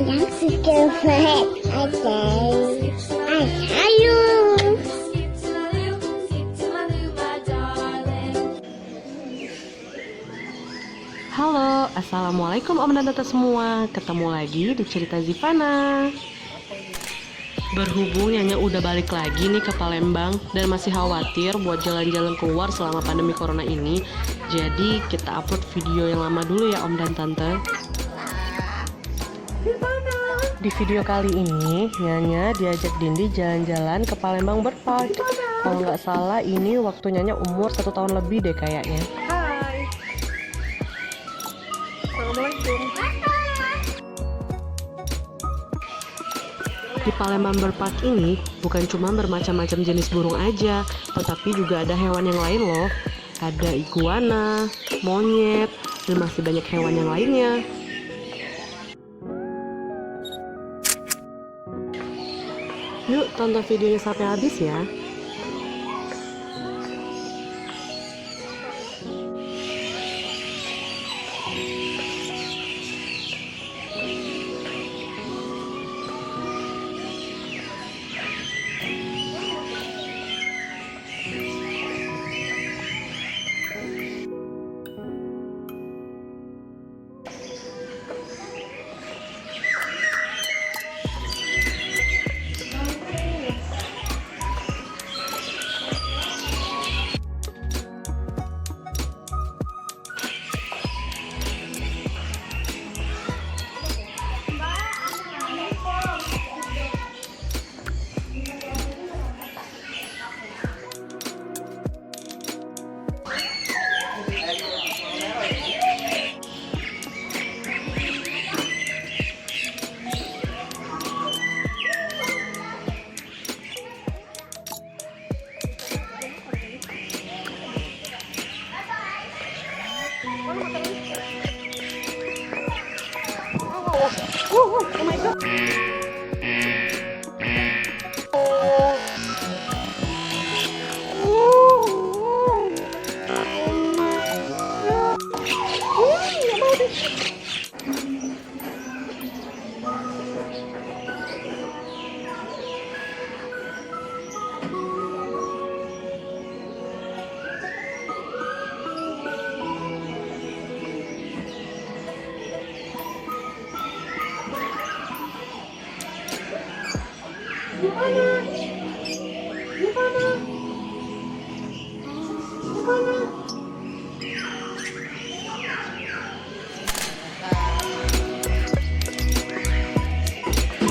yang suka banget ada. Ayo. Halo, Assalamualaikum om dan tante semua. Ketemu lagi di cerita Zivana. Berhubung Nyanya udah balik lagi nih ke Palembang dan masih khawatir buat jalan-jalan keluar selama pandemi corona ini. Jadi kita upload video yang lama dulu ya om dan tante. Di video kali ini Nyanya diajak Dindi jalan-jalan ke Palembang berpark. Kalau nggak salah ini waktu Nyanya umur 1 tahun lebih deh kayaknya. Hai. Assalamualaikum. Di Palembang Berpark ini bukan cuma bermacam-macam jenis burung aja, tetapi juga ada hewan yang lain loh. Ada iguana, monyet, dan masih banyak hewan yang lainnya. Yuk tonton videonya sampai habis ya.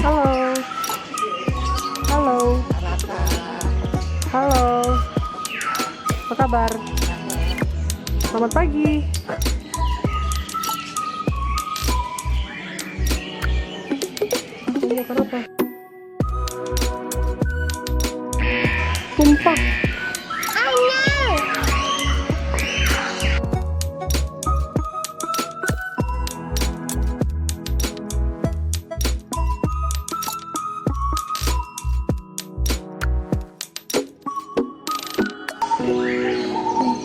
Halo. Halo. Halo. Apa kabar? Selamat pagi. Iya, kenapa? Tumpah.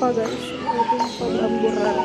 Tumpah guys, tumpah gamburan.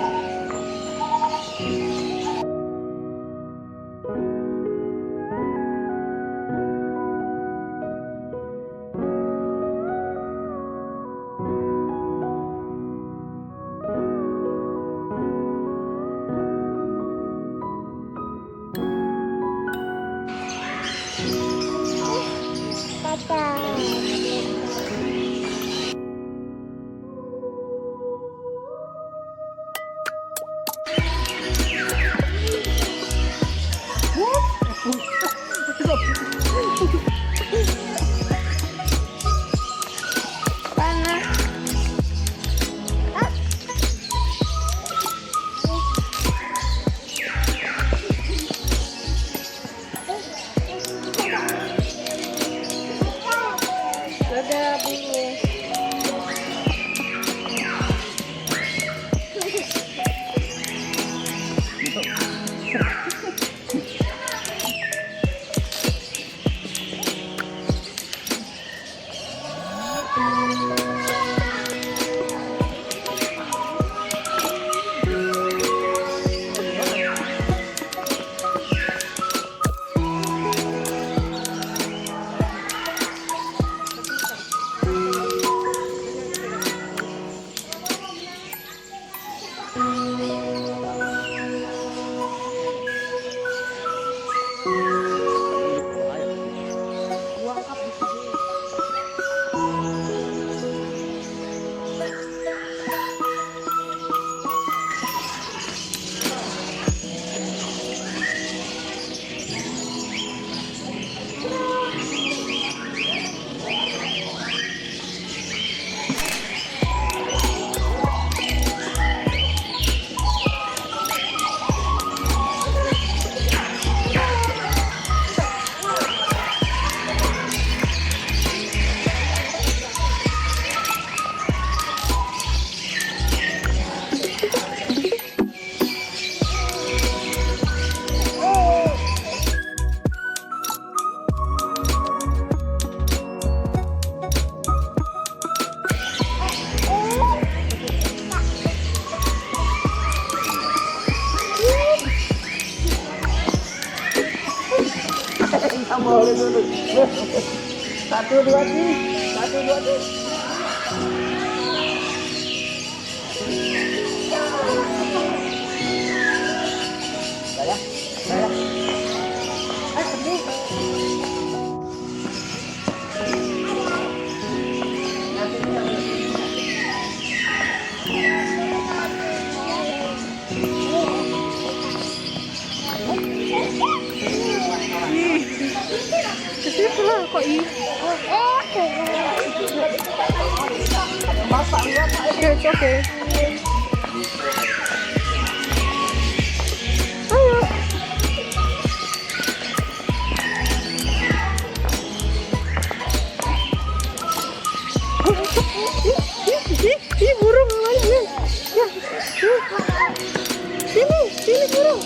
boleh duduk. Satu dua tiga. Satu dua tiga. Saya. Sedih. Kesitu lah kok ih. Oke, it's okay. Ayo. Ih, burung namanya. Ya. Sini burung.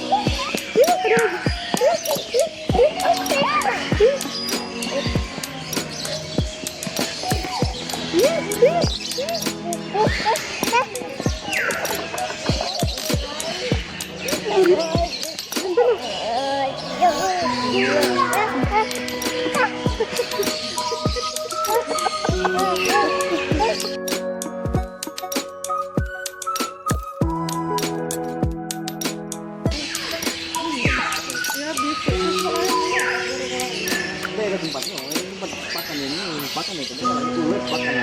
Sini ada lagi. Pakan itu, sulit pakan.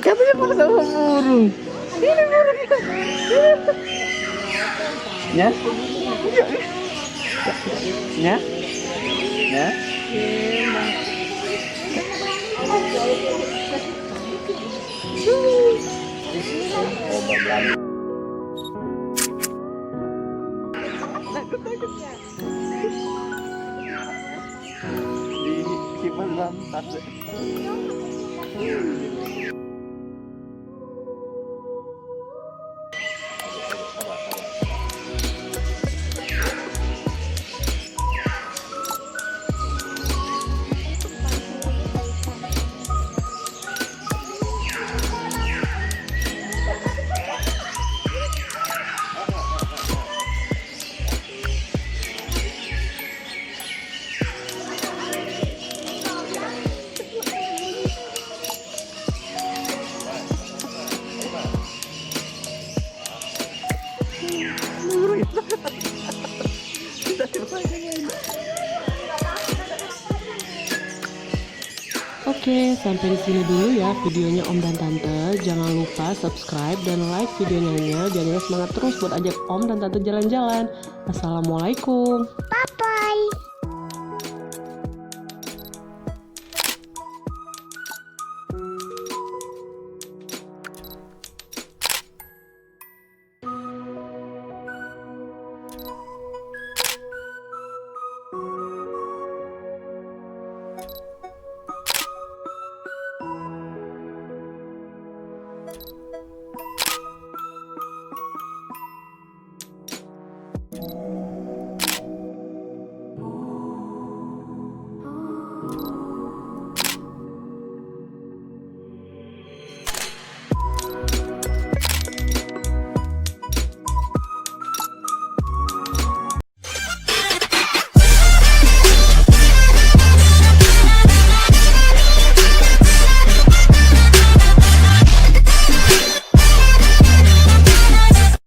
Katanya mau sama burung. Ini burung. Ya? Ya? Ya? Disimpan dalam tas. Oke, sampai di sini dulu ya videonya Om dan Tante. Jangan lupa subscribe dan like videonya biar semangat terus buat ajak Om dan Tante jalan-jalan. Assalamualaikum.